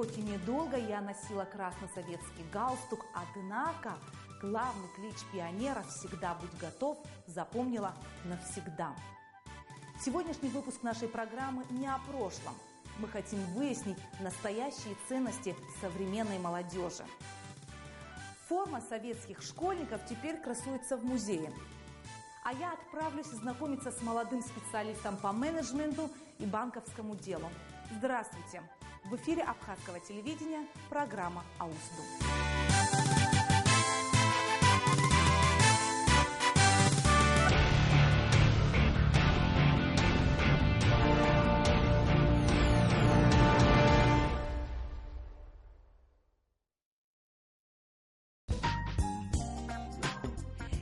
хоть и недолго я носила красно-советский галстук, однако главный клич пионера «Всегда будь готов» запомнила навсегда. Сегодняшний выпуск нашей программы не о прошлом. Мы хотим выяснить настоящие ценности современной молодежи. Форма советских школьников теперь красуется в музее. А я отправлюсь знакомиться с молодым специалистом по менеджменту и банковскому делу. Здравствуйте! В эфире Абхазского телевидения программа «Аусду».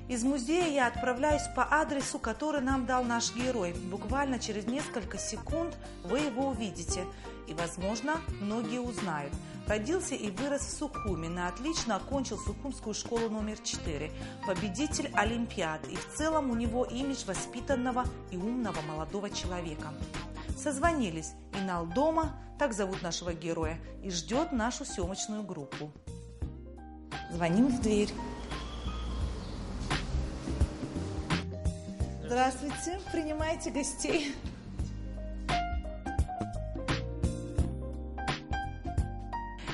Из музея я отправляюсь по адресу, который нам дал наш герой. Буквально через несколько секунд вы его увидите. И, возможно, многие узнают. Родился и вырос в Сухуми, но отлично окончил Сухумскую школу номер 4. Победитель Олимпиад. И в целом у него имидж воспитанного и умного молодого человека. Созвонились. Инал дома, так зовут нашего героя, и ждет нашу съемочную группу. Звоним в дверь. Здравствуйте, принимайте гостей.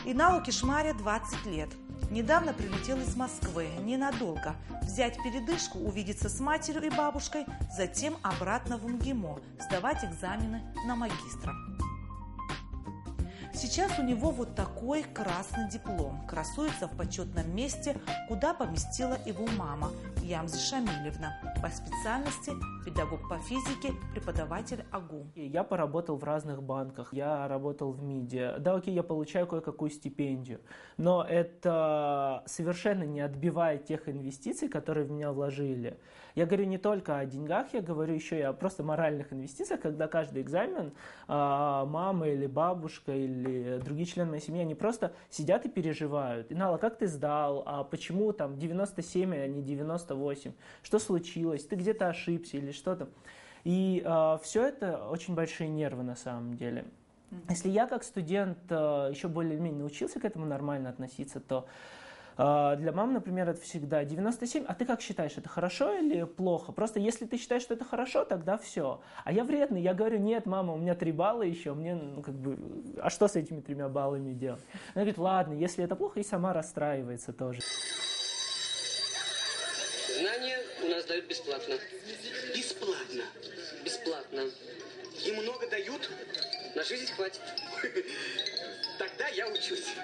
Иналу Кишмаре 20 лет. Недавно прилетел из Москвы, ненадолго. Взять передышку, увидеться с матерью и бабушкой, затем обратно в МГИМО, сдавать экзамены на магистра. Сейчас у него вот такой красный диплом. Красуется в почетном месте, куда поместила его мама Ямза Шамилевна. По специальности педагог по физике, преподаватель АГУ. Я поработал в разных банках, я работал в МИДе. Да, окей, я получаю кое-какую стипендию, но это совершенно не отбивает тех инвестиций, которые в меня вложили. Я говорю не только о деньгах, я говорю еще и о просто моральных инвестициях, когда каждый экзамен мама или бабушка или другие члены моей семьи, они просто сидят и переживают. Инала, как ты сдал? А почему там 97, а не 98? Что случилось? Ты где-то ошибся или что-то? И все это очень большие нервы на самом деле. Если я как студент еще более-менее научился к этому нормально относиться, то для мамы, например, это всегда 97, а ты как считаешь, это хорошо или плохо? Просто если ты считаешь, что это хорошо, тогда все. А я вредный, я говорю, нет, мама, у меня 3 балла еще, мне, а что с этими 3 баллами делать? Она говорит, ладно, если это плохо, и сама расстраивается тоже. Знания у нас дают бесплатно. Бесплатно? Бесплатно. И много дают? На жизнь хватит. Тогда я учусь.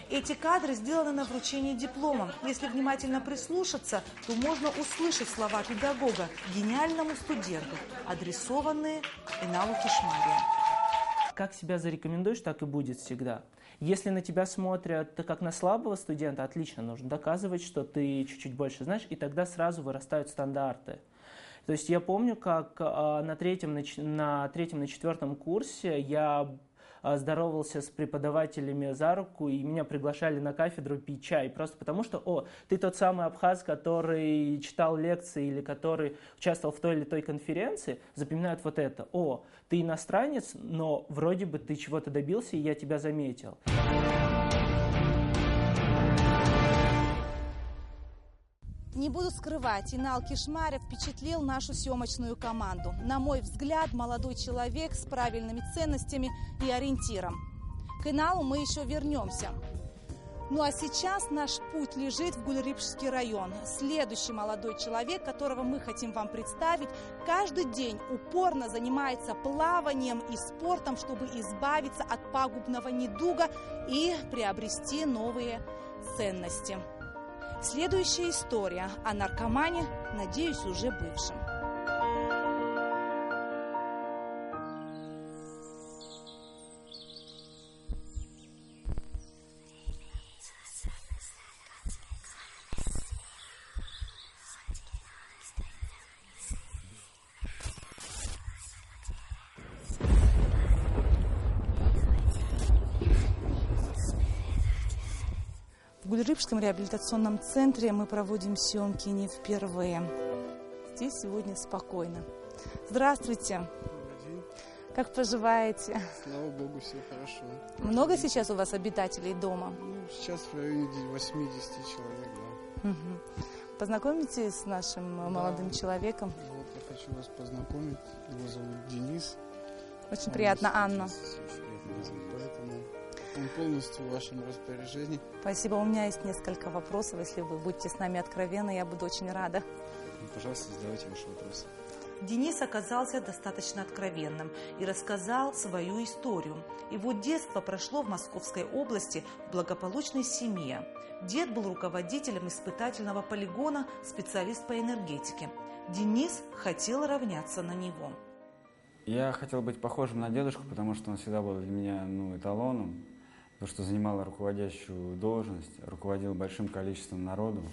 Эти кадры сделаны на вручении диплома. Если внимательно прислушаться, то можно услышать слова педагога гениальному студенту, адресованные Иналу Кишмаре. Как себя зарекомендуешь, так и будет всегда. Если на тебя смотрят как на слабого студента, отлично, нужно доказывать, что ты чуть-чуть больше знаешь, и тогда сразу вырастают стандарты. То есть я помню, как на третьем, на 4-м курсе я здоровался с преподавателями за руку, и меня приглашали на кафедру пить чай, просто потому что, ты тот самый абхаз, который читал лекции или который участвовал в той или той конференции, запоминают вот это. Ты иностранец, но вроде бы ты чего-то добился, и я тебя заметил. Не буду скрывать, Инал Кишмаре впечатлил нашу съемочную команду. На мой взгляд, молодой человек с правильными ценностями и ориентиром. К Иналу мы еще вернемся. Ну а сейчас наш путь лежит в Гульрипшский район. Следующий молодой человек, которого мы хотим вам представить, каждый день упорно занимается плаванием и спортом, чтобы избавиться от пагубного недуга и приобрести новые ценности. Следующая история о наркомане, надеюсь, уже бывшем. В Гульрипшском реабилитационном центре мы проводим съемки не впервые. Здесь сегодня спокойно. Здравствуйте. Как поживаете? Слава богу, все хорошо. Много сейчас у вас обитателей дома? Ну, сейчас в районе 80 человек, да. Познакомитесь с нашим молодым человеком. Вот, я хочу вас познакомить. Его зовут Денис. Очень приятно, Анна. Поэтому он полностью в вашем распоряжении. Спасибо. У меня есть несколько вопросов. Если вы будете с нами откровенны, я буду очень рада. Пожалуйста, задавайте ваши вопросы. Денис оказался достаточно откровенным и рассказал свою историю. Его детство прошло в Московской области в благополучной семье. Дед был руководителем испытательного полигона, специалист по энергетике. Денис хотел равняться на него. Я хотел быть похожим на дедушку, потому что он всегда был для меня эталоном, потому что занимал руководящую должность, руководил большим количеством народу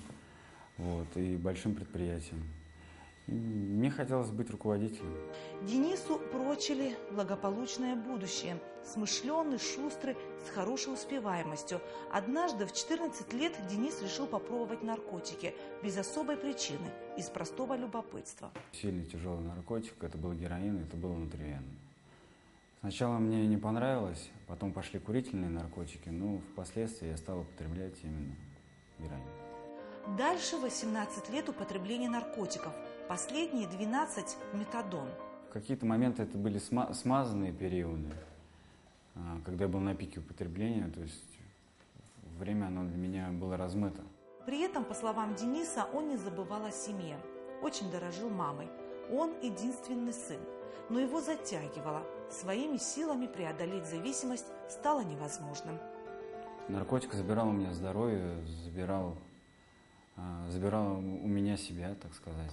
и большим предприятием. Мне хотелось быть руководителем. Денису прочили благополучное будущее. Смышленый, шустрый, с хорошей успеваемостью. Однажды в 14 лет Денис решил попробовать наркотики без особой причины, из простого любопытства. Сильный тяжелый наркотик, это был героин, это было внутривенно. Сначала мне не понравилось, потом пошли курительные наркотики, но впоследствии я стал употреблять именно героин. Дальше 18 лет употребления наркотиков. Последние 12 – метадон. В какие-то моменты это были смазанные периоды, когда я был на пике употребления, то есть время оно для меня было размыто. При этом, по словам Дениса, он не забывал о семье. Очень дорожил мамой. Он единственный сын. Но его затягивало. Своими силами преодолеть зависимость стало невозможным. Наркотик забирал у меня здоровье, забирал у меня себя, так сказать.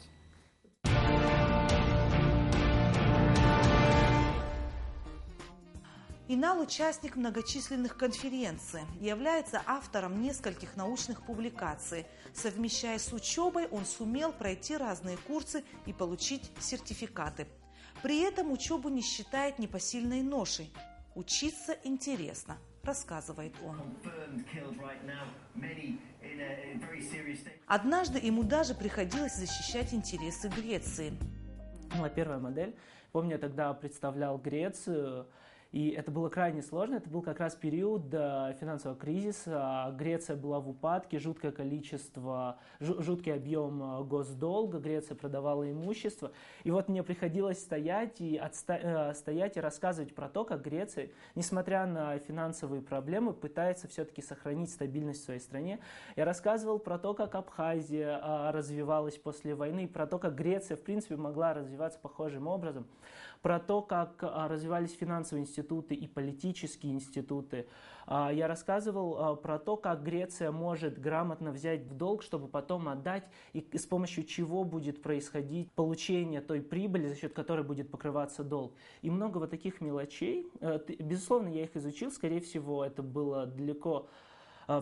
Инал – участник многочисленных конференций, является автором нескольких научных публикаций. Совмещая с учебой, он сумел пройти разные курсы и получить сертификаты. При этом учебу не считает непосильной ношей. Учиться интересно, рассказывает он. Однажды ему даже приходилось защищать интересы Греции. Первая модель. Помню, я тогда представлял Грецию, и это было крайне сложно. Это был как раз период финансового кризиса. Греция была в упадке, жуткий объем госдолга. Греция продавала имущество. И вот мне приходилось стоять и рассказывать про то, как Греция, несмотря на финансовые проблемы, пытается все-таки сохранить стабильность в своей стране. Я рассказывал про то, как Абхазия развивалась после войны, про то, как Греция, в принципе, могла развиваться похожим образом, про то, как развивались финансовые институты и политические институты. Я рассказывал про то, как Греция может грамотно взять в долг, чтобы потом отдать, и с помощью чего будет происходить получение той прибыли, за счет которой будет покрываться долг. И много вот таких мелочей. Безусловно, я их изучил, скорее всего, это было далеко.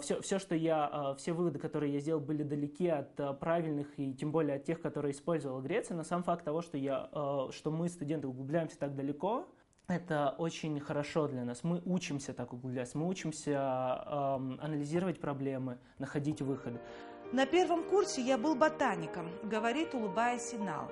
Все выводы, которые я сделал, были далеки от правильных и тем более от тех, которые использовала Греция. Но сам факт того, что мы, студенты, углубляемся так далеко, это очень хорошо для нас. Мы учимся так углубляться, мы учимся анализировать проблемы, находить выходы. На первом курсе я был ботаником, говорит, улыбаясь Инал.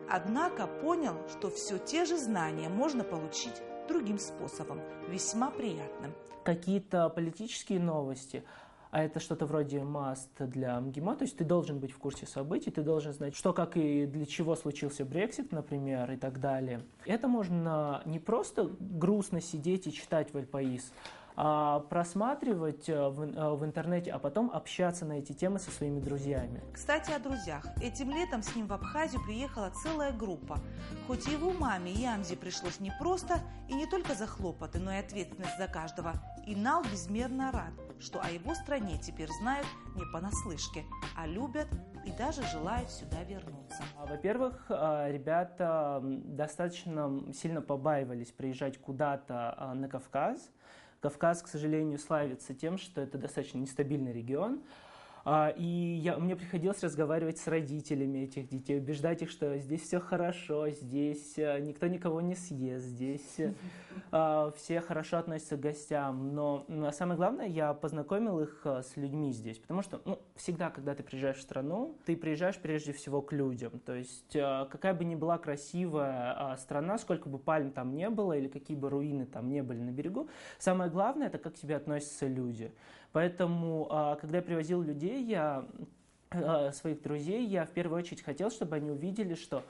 Однако понял, что все те же знания можно получить другим способом, весьма приятным. Какие-то политические новости, а это что-то вроде must для МГИМО, то есть ты должен быть в курсе событий, ты должен знать, что, как и для чего случился Брексит, например, и так далее. Это можно не просто грустно сидеть и читать в Эль-Паис, а просматривать в интернете, а потом общаться на эти темы со своими друзьями. Кстати, о друзьях. Этим летом с ним в Абхазию приехала целая группа. Хоть и его маме Ямзе пришлось непросто, и не только за хлопоты, но и ответственность за каждого, Инал безмерно рад, что о его стране теперь знают не понаслышке, а любят и даже желают сюда вернуться. Во-первых, ребята достаточно сильно побаивались приезжать куда-то на Кавказ. Кавказ, к сожалению, славится тем, что это достаточно нестабильный регион. Мне приходилось разговаривать с родителями этих детей, убеждать их, что здесь все хорошо, здесь никто никого не съест, здесь все хорошо относятся к гостям. Но самое главное, я познакомил их с людьми здесь, потому что всегда, когда ты приезжаешь в страну, ты приезжаешь прежде всего к людям. То есть какая бы ни была красивая страна, сколько бы пальм там не было или какие бы руины там не были на берегу, самое главное, это как к тебе относятся люди. Поэтому, когда я привозил людей, своих друзей, я в первую очередь хотел, чтобы они увидели, что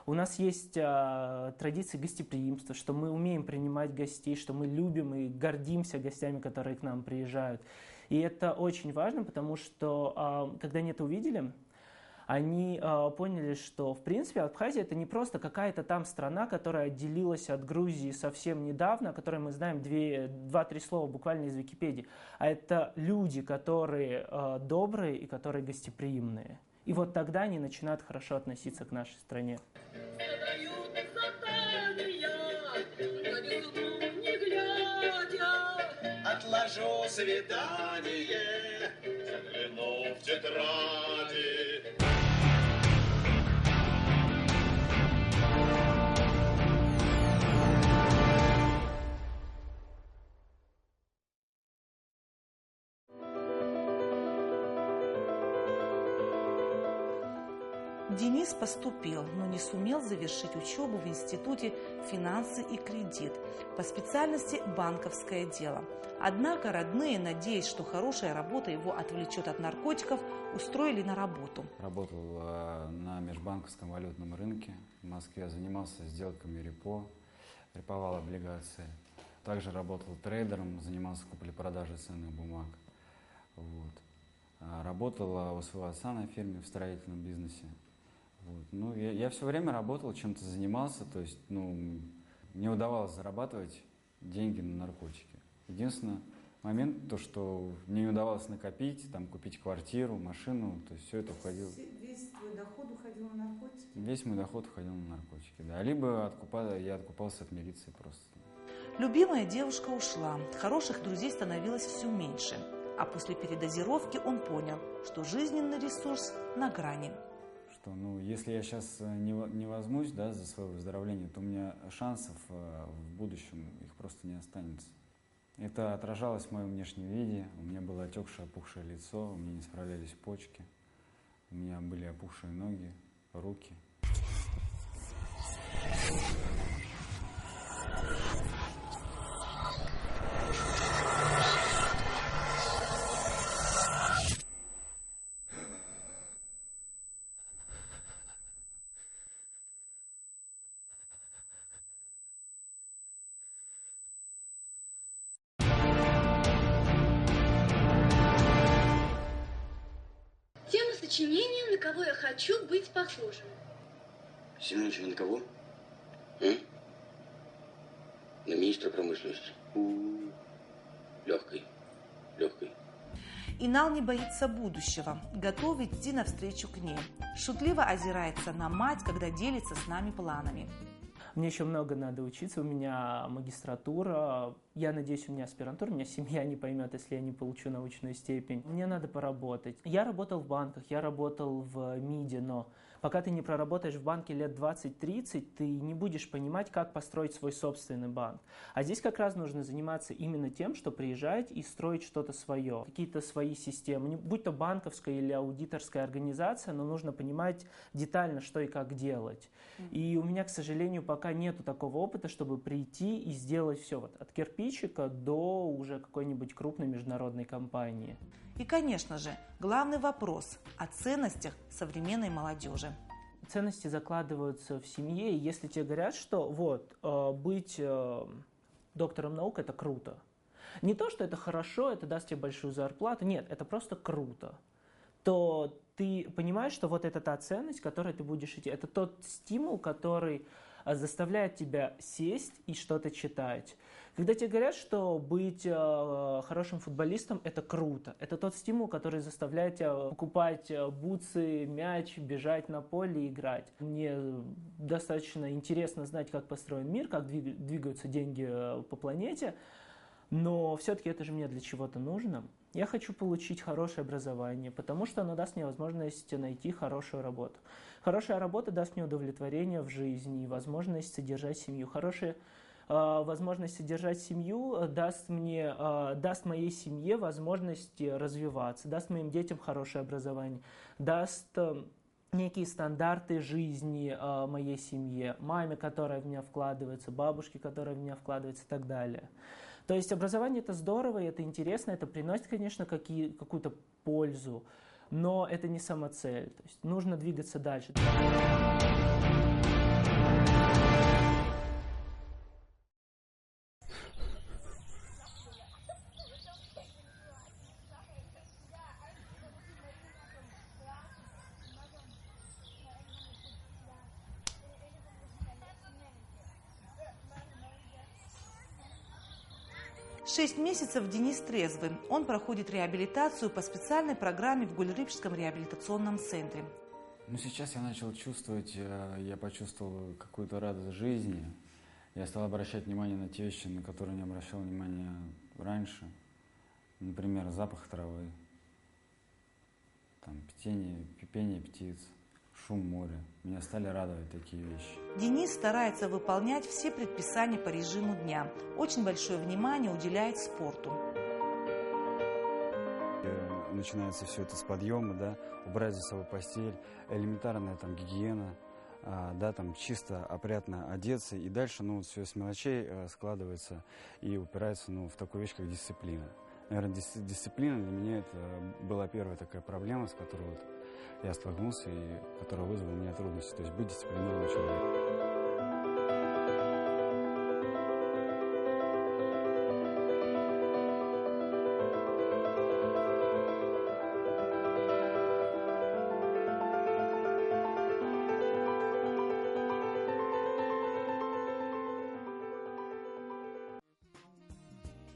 у нас есть традиции гостеприимства, что мы умеем принимать гостей, что мы любим и гордимся гостями, которые к нам приезжают. И это очень важно, потому что, когда они это увидели, они поняли, что, в принципе, Абхазия – это не просто какая-то там страна, которая отделилась от Грузии совсем недавно, о которой мы знаем 2-3 слова буквально из Википедии, а это люди, которые добрые и которые гостеприимные. И вот тогда они начинают хорошо относиться к нашей стране. Отложу свидание, загляну в тетради. Денис поступил, но не сумел завершить учебу в институте «Финансы и кредит» по специальности «Банковское дело». Однако родные, надеясь, что хорошая работа его отвлечет от наркотиков, устроили на работу. Работал на межбанковском валютном рынке в Москве, занимался сделками реповал облигации. Также работал трейдером, занимался куплей-продажей ценных бумаг. Работал у своего отца на фирме в строительном бизнесе. Я все время работал, чем-то занимался, то есть, мне удавалось зарабатывать деньги на наркотики. Единственный момент, то, что мне не удавалось накопить, купить квартиру, машину, то есть все это уходило. Весь твой доход уходил на наркотики? Весь мой доход уходил на наркотики, да. Либо я откупался от милиции просто. Любимая девушка ушла, хороших друзей становилось все меньше. А после передозировки он понял, что жизненный ресурс на грани. Если я сейчас не возьмусь, за свое выздоровление, то у меня шансов в будущем их просто не останется. Это отражалось в моем внешнем виде. У меня было отекшее, опухшее лицо, у меня не справлялись почки, у меня были опухшие ноги, руки. Тема сочинения «На кого я хочу быть похожим». Семенович, на кого? На министра промышленности. Легкой. Инал не боится будущего, готов идти навстречу к ней. Шутливо озирается на мать, когда делится с нами планами. Мне еще много надо учиться, у меня магистратура, я надеюсь, у меня аспирантура, меня семья не поймет, если я не получу научную степень. Мне надо поработать. Я работал в банках, я работал в МИДе, но пока ты не проработаешь в банке лет 20-30, ты не будешь понимать, как построить свой собственный банк. А здесь как раз нужно заниматься именно тем, что приезжать и строить что-то свое, какие-то свои системы. Будь то банковская или аудиторская организация, но нужно понимать детально, что и как делать. И у меня, к сожалению, пока нету такого опыта, чтобы прийти и сделать все от кирпичика до уже какой-нибудь крупной международной компании. И, конечно же, главный вопрос о ценностях современной молодежи. Ценности закладываются в семье, и если тебе говорят, что быть доктором наук – это круто. Не то, что это хорошо, это даст тебе большую зарплату, нет, это просто круто. То ты понимаешь, что это та ценность, к которой ты будешь идти. Это тот стимул, который заставляет тебя сесть и что-то читать. Когда тебе говорят, что быть хорошим футболистом – это круто, это тот стимул, который заставляет тебя покупать бутсы, мяч, бежать на поле и играть. Мне достаточно интересно знать, как построен мир, как двигаются деньги по планете. но все-таки это же мне для чего-то нужно. Я хочу получить хорошее образование, потому что оно даст мне возможность найти хорошую работу. Хорошая работа даст мне удовлетворение в жизни и возможность содержать семью. Хорошая возможность содержать семью даст моей семье возможность развиваться, даст моим детям хорошее образование, даст некие стандарты жизни моей семье, маме, которая в меня вкладывается, бабушке, которая в меня вкладывается и так далее. То есть образование это здорово, это интересно, это приносит, конечно, какую-то пользу, но это не самоцель. То есть нужно двигаться дальше. 6 месяцев Денис трезвый. Он проходит реабилитацию по специальной программе в Гульрипчском реабилитационном центре. Ну, сейчас я начал чувствовать, я почувствовал какую-то радость жизни. Я стал обращать внимание на те вещи, на которые не обращал внимания раньше. Например, запах травы, там, пение птиц, шум моря. Меня стали радовать такие вещи. Денис старается выполнять все предписания по режиму дня. Очень большое внимание уделяет спорту. Начинается все это с подъема, да, убрать за собой постель, элементарная там гигиена, да, там чисто, опрятно одеться, и дальше, ну, все с мелочей складывается и упирается, ну, в такую вещь, как дисциплина. Наверное, дисциплина для меня это была первая такая проблема, с которой вот я столкнулся и которая вызвала у меня трудности, то есть быть дисциплинированным человеком.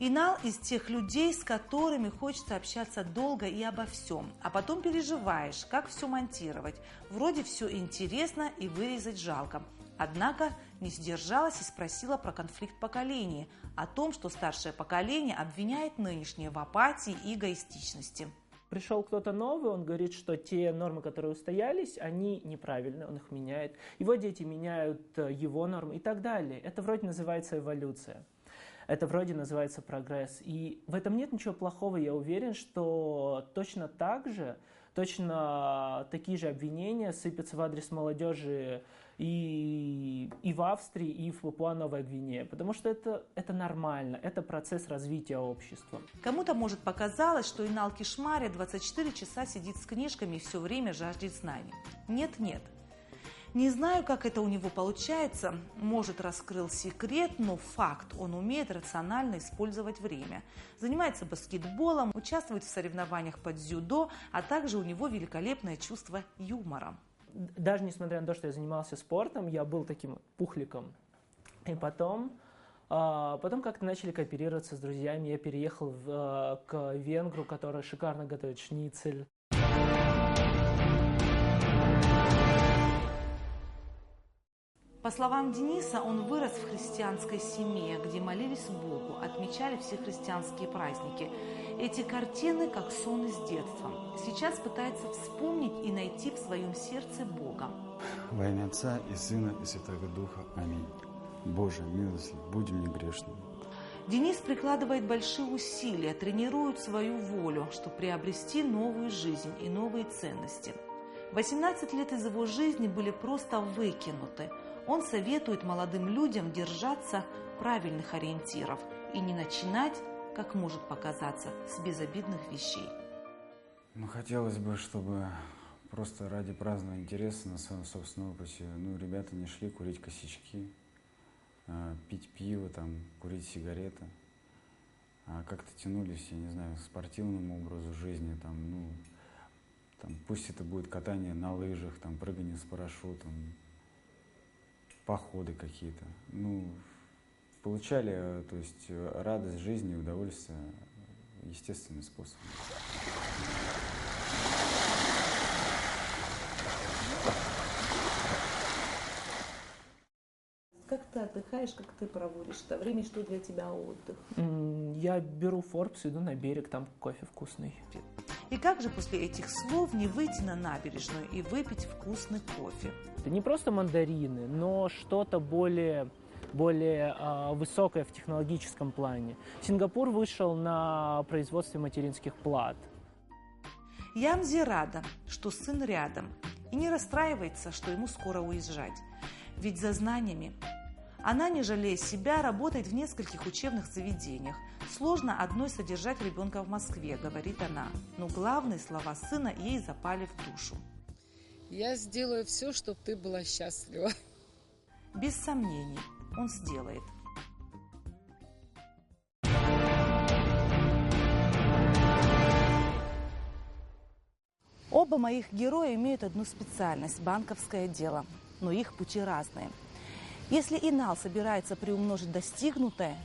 Инал из тех людей, с которыми хочется общаться долго и обо всем, а потом переживаешь, как все монтировать. Вроде все интересно и вырезать жалко. Однако не сдержалась и спросила про конфликт поколений, о том, что старшее поколение обвиняет нынешнее в апатии и эгоистичности. Пришел кто-то новый, он говорит, что те нормы, которые устоялись, они неправильные, он их меняет. Его дети меняют его нормы и так далее. Это вроде называется эволюция. Это вроде называется прогресс. И в этом нет ничего плохого. Я уверен, что точно такие же обвинения сыпятся в адрес молодежи и в Австрии, и в Папуа-Новой Гвинее. Потому что это нормально, это процесс развития общества. Кому-то, может, показалось, что Инал Кишмаря 24 часа сидит с книжками и все время жаждет знаний. Нет. Не знаю, как это у него получается, может, раскрыл секрет, но факт, он умеет рационально использовать время. Занимается баскетболом, участвует в соревнованиях по дзюдо, а также у него великолепное чувство юмора. Даже несмотря на то, что я занимался спортом, я был таким пухликом. И потом как-то начали кооперироваться с друзьями, я переехал к венгру, который шикарно готовит шницель. По словам Дениса, он вырос в христианской семье, где молились Богу, отмечали все христианские праздники. Эти картины как сон из детства. Сейчас пытается вспомнить и найти в своем сердце Бога. Во имя Отца и Сына и Святого Духа. Аминь. Боже, милостив, будь мне грешным. Денис прикладывает большие усилия, тренирует свою волю, чтобы приобрести новую жизнь и новые ценности. 18 лет из его жизни были просто выкинуты. Он советует молодым людям держаться правильных ориентиров и не начинать, как может показаться, с безобидных вещей. Ну, хотелось бы, чтобы просто ради праздного интереса на своем собственном опыте, ребята не шли курить косячки, пить пиво, курить сигареты, а как-то тянулись, я не знаю, к спортивному образу жизни, пусть это будет катание на лыжах, прыгание с парашютом, походы какие-то. Получали, то есть, радость жизни и удовольствие естественным способом. Как ты отдыхаешь, как ты проводишь это время, что для тебя отдых? Я беру Forbes, иду на берег, там кофе вкусный. И как же после этих слов не выйти на набережную и выпить вкусный кофе? Это не просто мандарины, но что-то более высокое в технологическом плане. Сингапур вышел на производстве материнских плат. Янзи рада, что сын рядом, и не расстраивается, что ему скоро уезжать. Ведь за знаниями она, не жалея себя, работает в нескольких учебных заведениях. Сложно одной содержать ребенка в Москве, говорит она. Но главные слова сына ей запали в душу. Я сделаю все, чтобы ты была счастлива. Без сомнений, он сделает. Оба моих героя имеют одну специальность – банковское дело. Но их пути разные. Если Инал собирается приумножить достигнутое,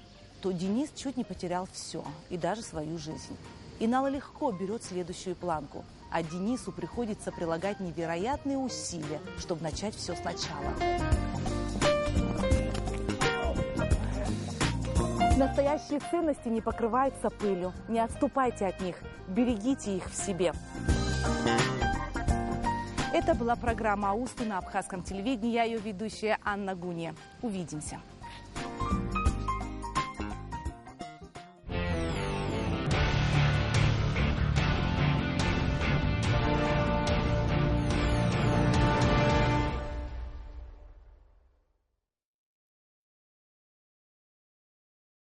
то Денис чуть не потерял все, и даже свою жизнь. Инал легко берет следующую планку, а Денису приходится прилагать невероятные усилия, чтобы начать все сначала. Настоящие ценности не покрываются пылью. Не отступайте от них, берегите их в себе. Это была программа «Аусты» на абхазском телевидении. Я ее ведущая Анна Гуния. Увидимся.